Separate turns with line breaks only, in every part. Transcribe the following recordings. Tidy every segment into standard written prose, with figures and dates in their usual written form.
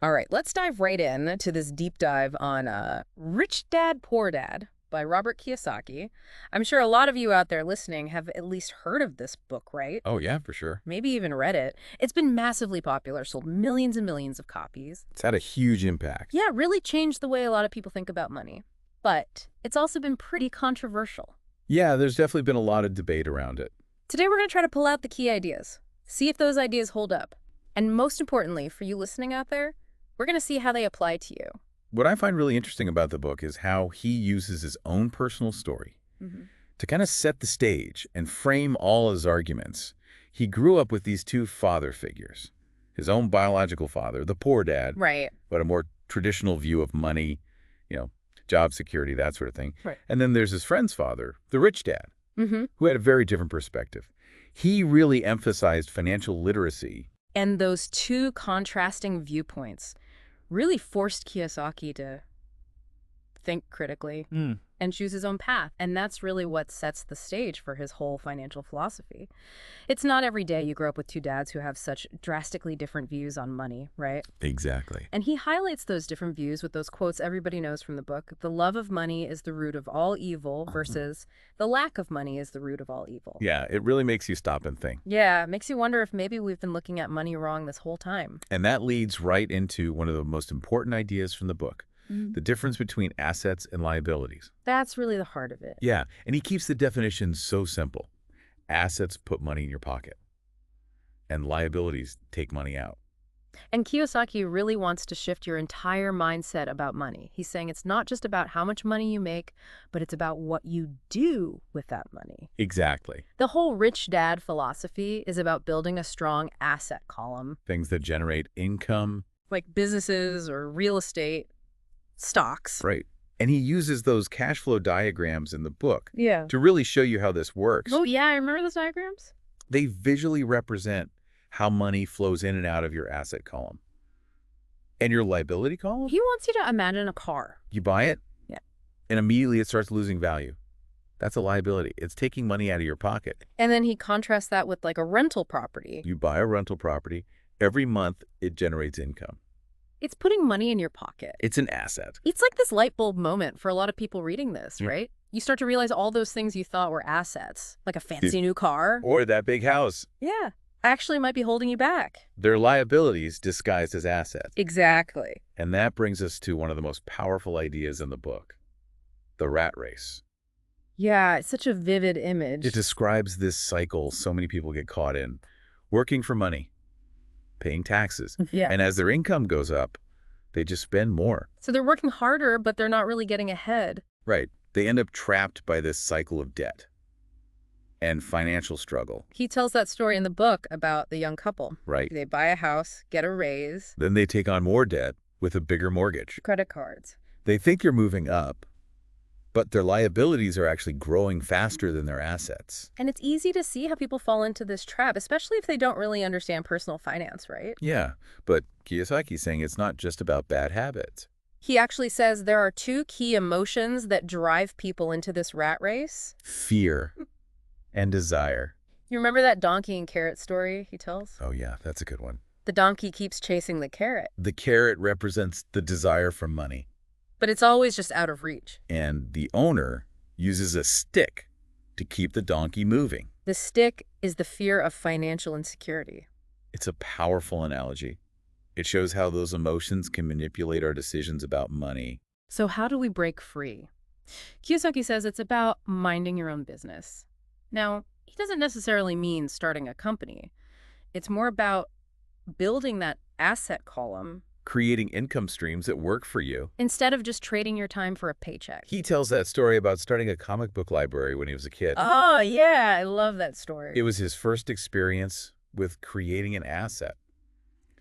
All right, let's dive right in to this deep dive on Rich Dad, Poor Dad by Robert Kiyosaki. I'm sure a lot of you out there listening have at least heard of this book, right?
Oh, yeah, for sure.
Maybe even read it. It's been massively popular, sold millions and millions of copies.
It's had a huge impact.
Yeah, it really changed the way a lot of people think about money. But it's also been pretty controversial.
Yeah, there's definitely been a lot of debate around it.
Today we're going to try to pull out the key ideas, see if those ideas hold up. And most importantly, for you listening out there, we're going to see how they apply to you.
What I find really interesting about the book is how he uses his own personal story to kind of set the stage and frame all his arguments. He grew up with these two father figures. His own biological father, the poor dad,
Right.
but a more traditional view of money, job security, that sort of thing.
Right.
And then there's his friend's father, the rich dad,
Mm-hmm.
who had a very different perspective. He really emphasized financial literacy.
And those two contrasting viewpoints really forced Kiyosaki to think critically and choose his own path. And that's really what sets the stage for his whole financial philosophy. It's not every day you grow up with two dads who have such drastically different views on money, right?
Exactly.
And he highlights those different views with those quotes everybody knows from the book. The love of money is the root of all evil versus the lack of money is the root of all evil.
Yeah, it really makes you stop and think.
Yeah, it makes you wonder if maybe we've been looking at money wrong this whole time.
And that leads right into one of the most important ideas from the book, the difference between assets and liabilities.
That's really the heart of it.
Yeah, and he keeps the definition so simple. Assets put money in your pocket, and liabilities take money out.
And Kiyosaki really wants to shift your entire mindset about money. He's saying it's not just about how much money you make, but it's about what you do with that money.
Exactly.
The whole rich dad philosophy is about building a strong asset column,
Things that generate income.
like businesses or real estate, stocks.
Right. And he uses those cash flow diagrams in the book
Yeah.
to really show you how this works.
Oh, yeah, I remember those diagrams.
They visually represent how money flows in and out of your asset column. And your liability column?
He wants you to imagine a car.
You buy it,
Yeah.
and immediately it starts losing value. That's a liability. It's taking money out of your pocket.
And then he contrasts that with like a rental property.
You buy a rental property. Every month, it generates income.
It's putting money in your pocket.
It's an asset.
It's like this light bulb moment for a lot of people reading this,
Yeah.
right? You start to realize all those things you thought were assets, like a fancy new car.
Or that big house.
Yeah, actually might be holding you back.
They're liabilities disguised as assets.
Exactly.
And that brings us to one of the most powerful ideas in the book, the rat race.
Yeah, it's such a vivid image.
It describes this cycle so many people get caught in. Working for money, paying taxes.
Yeah.
And as their income goes up, they just spend more.
So they're working harder, but they're not really getting ahead.
Right. They end up trapped by this cycle of debt and financial struggle.
He tells that story in the book about the young couple.
Right.
They buy a house, get a raise,
Then they take on more debt with a bigger mortgage.
credit cards.
They think they're moving up, but their liabilities are actually growing faster than their assets.
And it's easy to see how people fall into this trap, especially if they don't really understand personal finance, right?
Yeah, but Kiyosaki's saying it's not just about bad habits.
He actually says there are two key emotions that drive people into this rat race.
Fear and desire.
You remember that donkey and carrot story he tells?
Oh yeah, that's a good one.
The donkey keeps chasing the carrot,
The carrot represents the desire for money,
but it's always just out of reach.
and the owner uses a stick to keep the donkey moving.
The stick is the fear of financial insecurity.
It's a powerful analogy. It shows how those emotions can manipulate our decisions about money.
So how do we break free? Kiyosaki says it's about minding your own business. Now, he doesn't necessarily mean starting a company. It's more about building that asset column
Creating income streams that work for you.
instead of just trading your time for a paycheck.
He tells that story about starting a comic book library when he was a kid.
Oh, yeah, I love that story.
It was his first experience with creating an asset,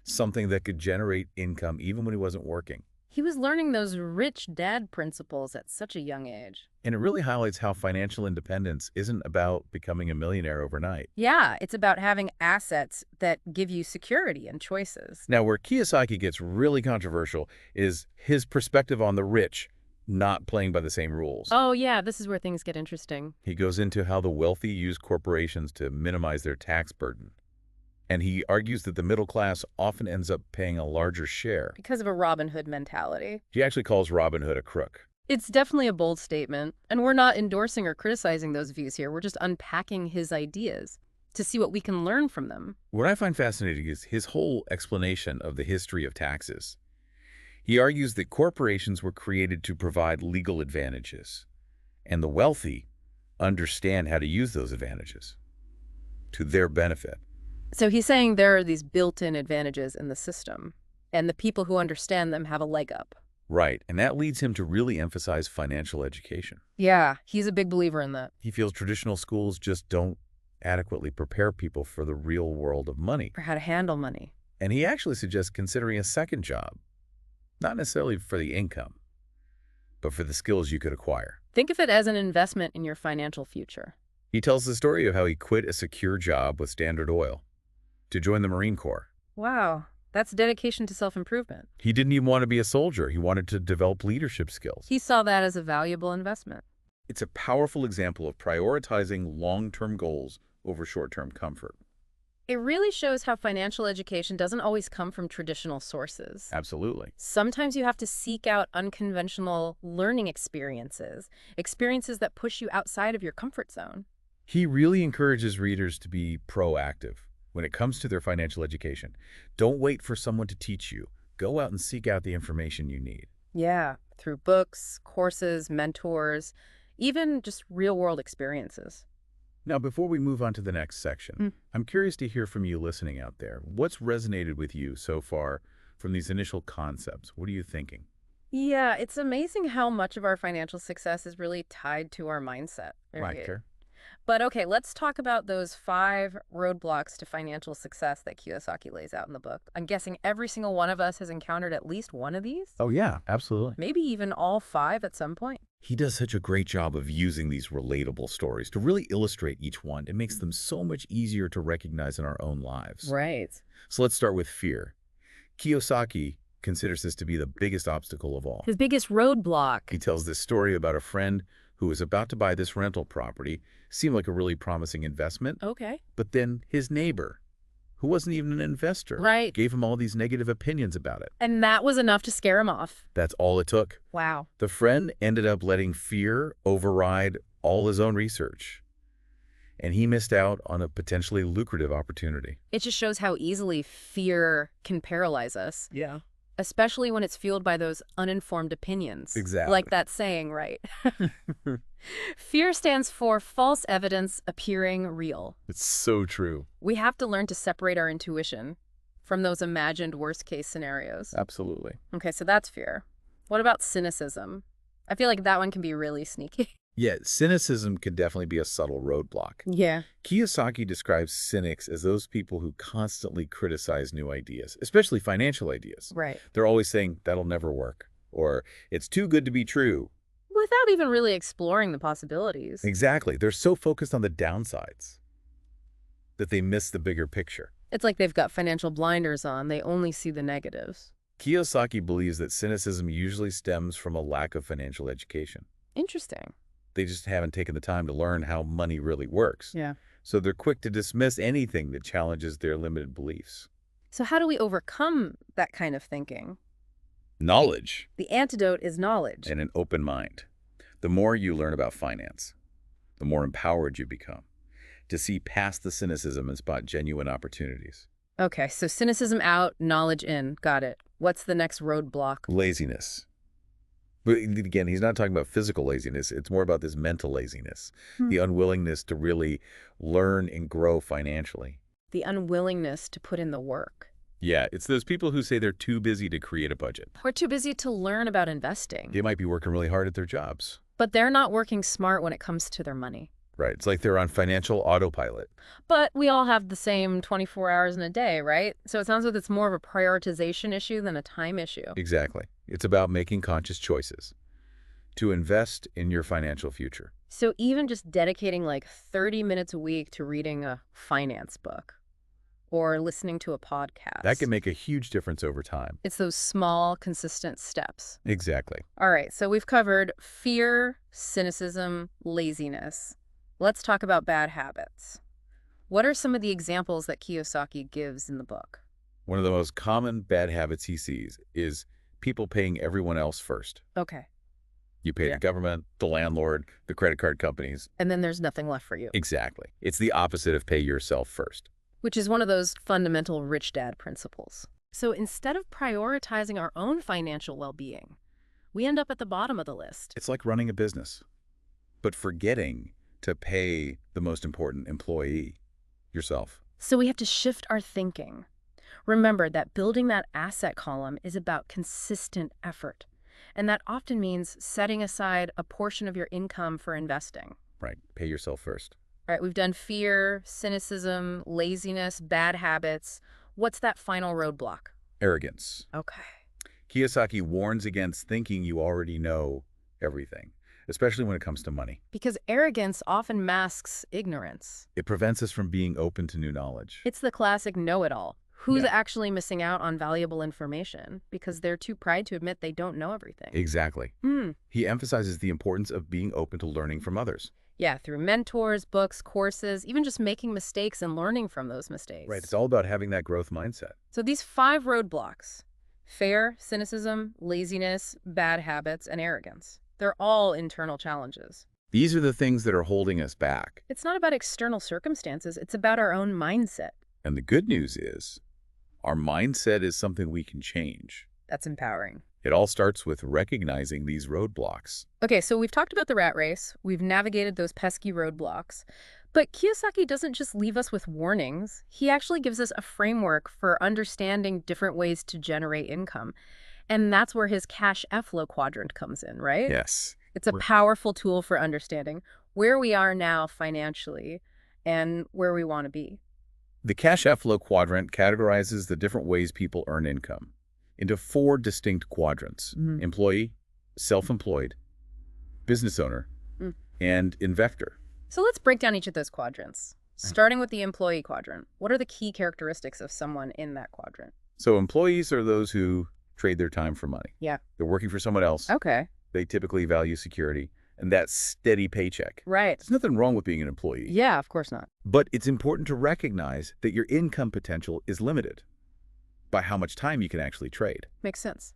something that could generate income even when he wasn't working.
He was learning those rich dad principles at such a young age.
And it really highlights how financial independence isn't about becoming a millionaire overnight.
Yeah, it's about having assets that give you security and choices.
Now, where Kiyosaki gets really controversial is his perspective on the rich not playing by the same rules.
Oh, yeah, this is where things get interesting.
He goes into how the wealthy use corporations to minimize their tax burden. And he argues that the middle class often ends up paying a larger share.
Because of a Robin Hood mentality.
He actually calls Robin Hood a crook.
It's definitely a bold statement, and we're not endorsing or criticizing those views here. We're just unpacking his ideas to see what we can learn from them.
What I find fascinating is his whole explanation of the history of taxes. He argues that corporations were created to provide legal advantages, and the wealthy understand how to use those advantages to their benefit.
So he's saying there are these built-in advantages in the system, and the people who understand them have a leg up.
Right, and that leads him to really emphasize financial education.
Yeah, he's a big believer in that.
He feels traditional schools just don't adequately prepare people for the real world of money.
For how to handle money.
And he actually suggests considering a second job, not necessarily for the income, but for the skills you could acquire.
Think of it as an investment in your financial future.
He tells the story of how he quit a secure job with Standard Oil to join the Marine Corps.
Wow, that's dedication to self-improvement.
He didn't even want to be a soldier. He wanted to develop leadership skills.
He saw that as a valuable investment.
It's a powerful example of prioritizing long-term goals over short-term comfort.
It really shows how financial education doesn't always come from traditional sources.
Absolutely.
Sometimes you have to seek out unconventional learning experiences, experiences that push you outside of your comfort zone.
He really encourages readers to be proactive when it comes to their financial education. Don't wait for someone to teach you. Go out and seek out the information you need.
Yeah, through books, courses, mentors, even just real-world experiences.
Now, before we move on to the next section, I'm curious to hear from you listening out there. What's resonated with you so far from these initial concepts? What are you thinking?
Yeah, it's amazing how much of our financial success is really tied to our mindset.
Right, Care.
But okay, let's talk about those 5 roadblocks to financial success that Kiyosaki lays out in the book. I'm guessing every single one of us has encountered at least one of these?
Oh, yeah, absolutely.
Maybe even all 5 at some point.
He does such a great job of using these relatable stories to really illustrate each one. It makes them so much easier to recognize in our own lives.
Right.
So let's start with fear. Kiyosaki considers this to be the biggest obstacle of all.
His biggest roadblock.
He tells this story about a friend who was about to buy this rental property. Seemed like a really promising investment.
Okay.
But then his neighbor, who wasn't even an investor,
right,
gave him all these negative opinions about it.
And that was enough to scare him off.
That's all it took.
Wow.
The friend ended up letting fear override all his own research, and he missed out on a potentially lucrative opportunity.
It just shows how easily fear can paralyze us.
Yeah.
Especially when it's fueled by those uninformed opinions.
Exactly.
Like that saying, right? Fear stands for false evidence appearing real.
It's so true.
We have to learn to separate our intuition from those imagined worst-case scenarios.
Absolutely.
Okay, so that's fear. What about cynicism? I feel like that one can be really sneaky.
Yeah, cynicism can definitely be a subtle roadblock.
Yeah.
Kiyosaki describes cynics as those people who constantly criticize new ideas, especially financial ideas.
Right.
They're always saying, that'll never work, or it's too good to be true.
Without even really exploring the possibilities.
Exactly. They're so focused on the downsides that they miss the bigger picture.
It's like they've got financial blinders on. They only see the negatives.
Kiyosaki believes that cynicism usually stems from a lack of financial education.
Interesting.
They just haven't taken the time to learn how money really works.
Yeah.
So they're quick to dismiss anything that challenges their limited beliefs.
So how do we overcome that kind of thinking?
Knowledge.
The antidote is knowledge.
And an open mind. The more you learn about finance, the more empowered you become to see past the cynicism and spot genuine opportunities.
Okay, so cynicism out, knowledge in. Got it. What's the next roadblock?
Laziness. But again, he's not talking about physical laziness. It's more about this mental laziness, the unwillingness to really learn and grow financially.
The unwillingness to put in the work.
Yeah, it's those people who say they're too busy to create a budget.
Or too busy to learn about investing.
They might be working really hard at their jobs.
But they're not working smart when it comes to their money.
Right. It's like they're on financial autopilot.
But we all have the same 24 hours in a day, right? So it sounds like it's more of a prioritization issue than a time issue.
Exactly. It's about making conscious choices to invest in your financial future.
So even just dedicating like 30 minutes a week to reading a finance book or listening to a podcast.
That can make a huge difference over time.
It's those small, consistent steps.
Exactly.
All right, so we've covered fear, cynicism, laziness. Let's talk about bad habits. What are some of the examples that Kiyosaki gives in the book?
One of the most common bad habits he sees is people paying everyone else first.
Okay.
You pay the government, the landlord, the credit card companies.
And then there's nothing left for you.
Exactly. It's the opposite of pay yourself first.
Which is one of those fundamental rich dad principles. So instead of prioritizing our own financial well-being, we end up at the bottom of the list.
It's like running a business, but forgetting to pay the most important employee, yourself.
So we have to shift our thinking. Remember that building that asset column is about consistent effort. And that often means setting aside a portion of your income for investing.
Right. Pay yourself first.
All right, we've done fear, cynicism, laziness, bad habits. What's that final roadblock?
Arrogance.
Okay.
Kiyosaki warns against thinking you already know everything, especially when it comes to money.
Because arrogance often masks ignorance.
It prevents us from being open to new knowledge.
It's the classic know-it-all. Who's actually missing out on valuable information because they're too proud to admit they don't know everything?
Exactly. He emphasizes the importance of being open to learning from others.
Yeah, through mentors, books, courses, even just making mistakes and learning from those mistakes.
Right. It's all about having that growth mindset.
So these 5 roadblocks, fear, cynicism, laziness, bad habits, and arrogance, they're all internal challenges.
These are the things that are holding us back.
It's not about external circumstances. It's about our own mindset.
And the good news is, our mindset is something we can change.
That's empowering.
It all starts with recognizing these roadblocks.
Okay, so we've talked about the rat race. We've navigated those pesky roadblocks. But Kiyosaki doesn't just leave us with warnings. He actually gives us a framework for understanding different ways to generate income. And that's where his cash flow quadrant comes in, right?
Yes.
It's a powerful tool for understanding where we are now financially and where we want to be.
The cash flow quadrant categorizes the different ways people earn income into 4 distinct quadrants: employee, self-employed, business owner, and investor.
So let's break down each of those quadrants. Starting with the employee quadrant, what are the key characteristics of someone in that quadrant?
So employees are those who trade their time for money.
Yeah.
They're working for someone else.
Okay.
They typically value security and that steady paycheck.
Right.
There's nothing wrong with being an employee.
Yeah, of course not.
But it's important to recognize that your income potential is limited by how much time you can actually trade.
Makes sense.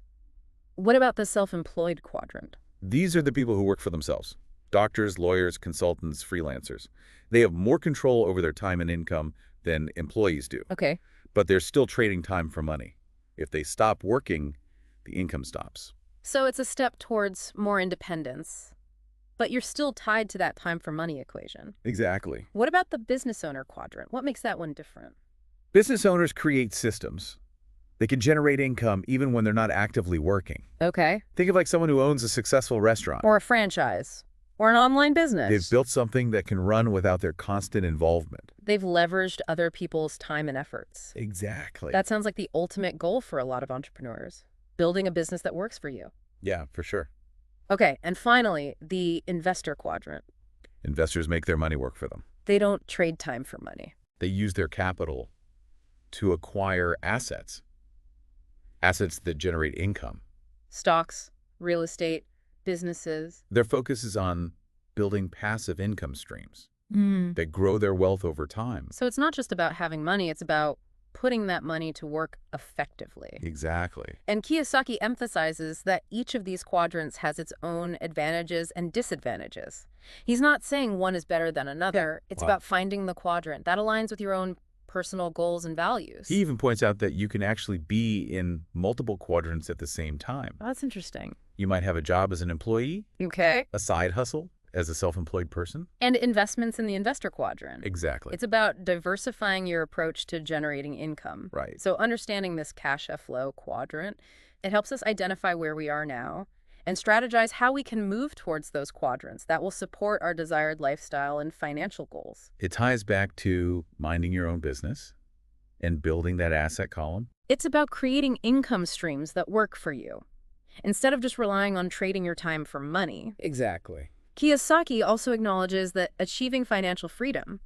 What about the self-employed quadrant?
These are the people who work for themselves. Doctors, lawyers, consultants, freelancers. They have more control over their time and income than employees do.
Okay.
But they're still trading time for money. If they stop working, the income stops.
So it's a step towards more independence, but you're still tied to that time for money equation.
Exactly.
What about the business owner quadrant? What makes that one different?
Business owners create systems. They can generate income even when they're not actively working.
Okay.
Think of like someone who owns a successful restaurant.
Or a franchise. Or an online business.
They've built something that can run without their constant involvement.
They've leveraged other people's time and efforts.
Exactly.
That sounds like the ultimate goal for a lot of entrepreneurs. Building a business that works for you.
Yeah, for sure.
Okay, and finally, the investor quadrant.
Investors make their money work for them.
They don't trade time for money.
They use their capital to acquire assets. Assets that generate income.
Stocks, real estate, businesses.
Their focus is on building passive income streams that grow their wealth over time.
So it's not just about having money, it's about putting that money to work effectively.
Exactly.
And Kiyosaki emphasizes that each of these quadrants has its own advantages and disadvantages. He's not saying one is better than another. It's about finding the quadrant that aligns with your own personal goals and values.
He even points out that you can actually be in multiple quadrants at the same time.
Oh, that's interesting.
You might have a job as an employee,
Okay.
a side hustle as a self-employed person.
And investments in the investor quadrant.
Exactly.
It's about diversifying your approach to generating income.
Right.
So understanding this cash flow quadrant, it helps us identify where we are now and strategize how we can move towards those quadrants that will support our desired lifestyle and financial goals.
It ties back to minding your own business and building that asset column.
It's about creating income streams that work for you, instead of just relying on trading your time for money.
Exactly.
Kiyosaki also acknowledges that achieving financial freedom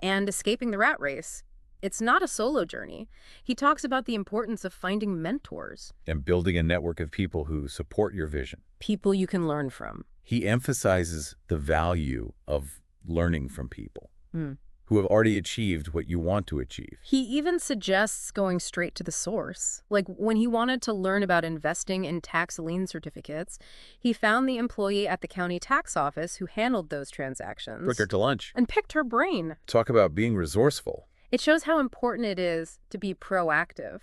and escaping the rat race, it's not a solo journey. He talks about the importance of finding mentors.
And building a network of people who support your vision.
People you can learn from.
He emphasizes the value of learning from people who who have already achieved what you want to achieve.
He even suggests going straight to the source. Like when he wanted to learn about investing in tax lien certificates, he found the employee at the county tax office who handled those transactions.
Took her to lunch.
And picked her brain.
Talk about being resourceful.
It shows how important it is to be proactive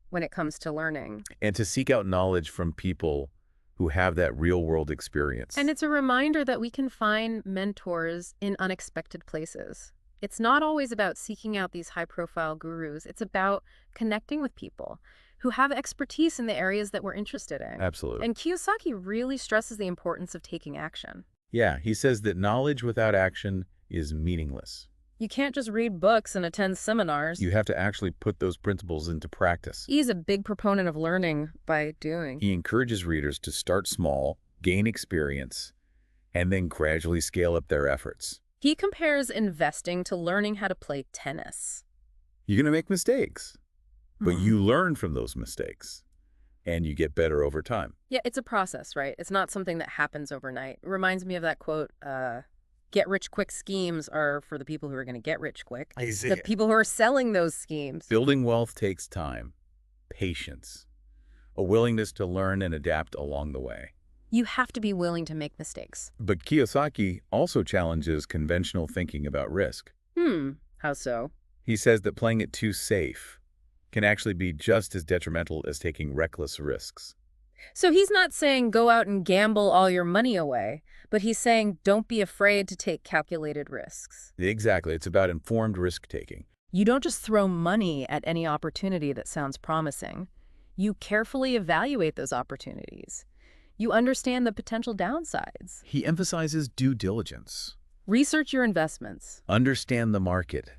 when it comes to learning.
And to seek out knowledge from people who have that real-world experience.
And it's a reminder that we can find mentors in unexpected places. It's not always about seeking out these high-profile gurus. It's about connecting with people who have expertise in the areas that we're interested in.
Absolutely.
And Kiyosaki really stresses the importance of taking action.
Yeah, he says that knowledge without action is meaningless.
You can't just read books and attend seminars.
You have to actually put those principles into practice.
He's a big proponent of learning by doing.
He encourages readers to start small, gain experience, and then gradually scale up their efforts.
He compares investing to learning how to play tennis.
You're going to make mistakes, but you learn from those mistakes, and you get better over time.
Yeah, it's a process, right? It's not something that happens overnight. It reminds me of that quote, get-rich-quick schemes are for the people who are going to get rich quick.
I see.
The people who are selling those schemes.
Building wealth takes time, patience, a willingness to learn and adapt along the way.
You have to be willing to make mistakes.
But Kiyosaki also challenges conventional thinking about risk.
How so?
He says that playing it too safe can actually be just as detrimental as taking reckless risks.
So he's not saying go out and gamble all your money away, but he's saying don't be afraid to take calculated risks.
Exactly. It's about informed risk-taking.
You don't just throw money at any opportunity that sounds promising. You carefully evaluate those opportunities. You understand the potential downsides.
He emphasizes due diligence.
Research your investments.
Understand the market.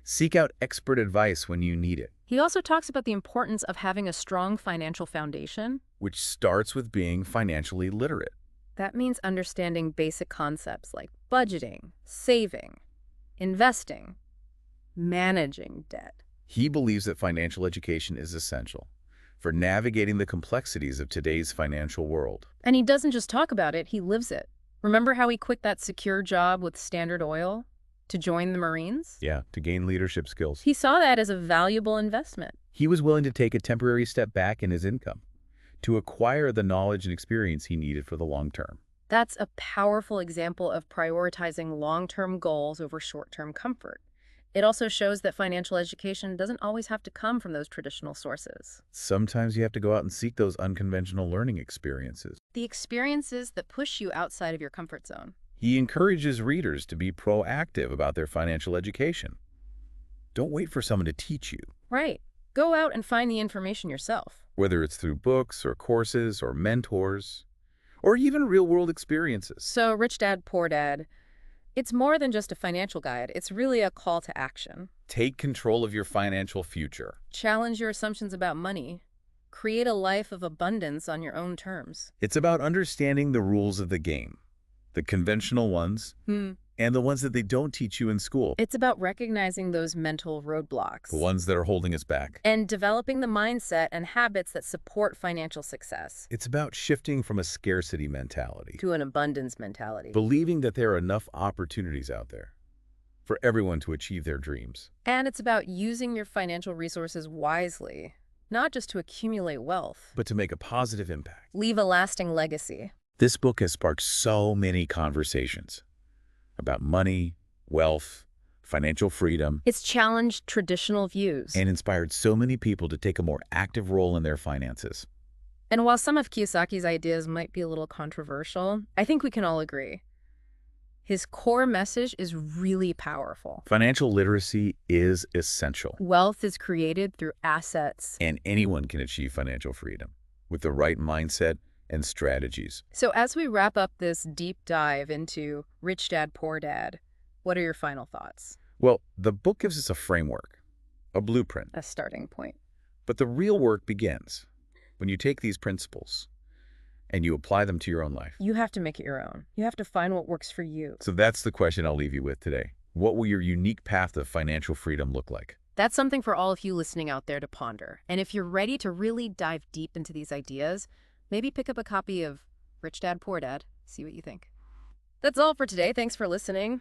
Seek out expert advice when you need it.
He also talks about the importance of having a strong financial foundation.
Which starts with being financially literate.
That means understanding basic concepts like budgeting, saving, investing, managing debt.
He believes that financial education is essential for navigating the complexities of today's financial world.
And he doesn't just talk about it, he lives it. Remember how he quit that secure job with Standard Oil to join the Marines?
Yeah, to gain leadership skills.
He saw that as a valuable investment.
He was willing to take a temporary step back in his income to acquire the knowledge and experience he needed for the long term.
That's a powerful example of prioritizing long-term goals over short-term comfort. It also shows that financial education doesn't always have to come from those traditional sources.
Sometimes you have to go out and seek those unconventional learning experiences.
The experiences that push you outside of your comfort zone.
He encourages readers to be proactive about their financial education. Don't wait for someone to teach you.
Right. Go out and find the information yourself.
Whether it's through books or courses or mentors, or even real-world experiences.
So, Rich Dad, Poor Dad, it's more than just a financial guide. It's really a call to action.
Take control of your financial future.
Challenge your assumptions about money. Create a life of abundance on your own terms.
It's about understanding the rules of the game, the conventional ones, and the ones that they don't teach you in school.
It's about recognizing those mental roadblocks.
The ones that are holding us back.
And developing the mindset and habits that support financial success.
It's about shifting from a scarcity mentality
To an abundance mentality.
believing that there are enough opportunities out there for everyone to achieve their dreams.
And it's about using your financial resources wisely, not just to accumulate wealth,
But to make a positive impact.
leave a lasting legacy.
This book has sparked so many conversations about money, wealth, financial freedom,
It's challenged traditional views.
and inspired so many people to take a more active role in their finances.
And while some of Kiyosaki's ideas might be a little controversial, I think we can all agree. His core message is really powerful.
Financial literacy is essential,
Wealth is created through assets.
and anyone can achieve financial freedom with the right mindset and strategies.
So as we wrap up this deep dive into Rich Dad, Poor Dad, what are your final thoughts?
Well, the book gives us a framework, a blueprint,
A starting point.
but the real work begins when you take these principles and you apply them to your own life.
You have to make it your own. You have to find what works for you.
So that's the question I'll leave you with today. What will your unique path to financial freedom look like?
That's something for all of you listening out there to ponder. And if you're ready to really dive deep into these ideas, maybe pick up a copy of Rich Dad, Poor Dad. See what you think. That's all for today. Thanks for listening.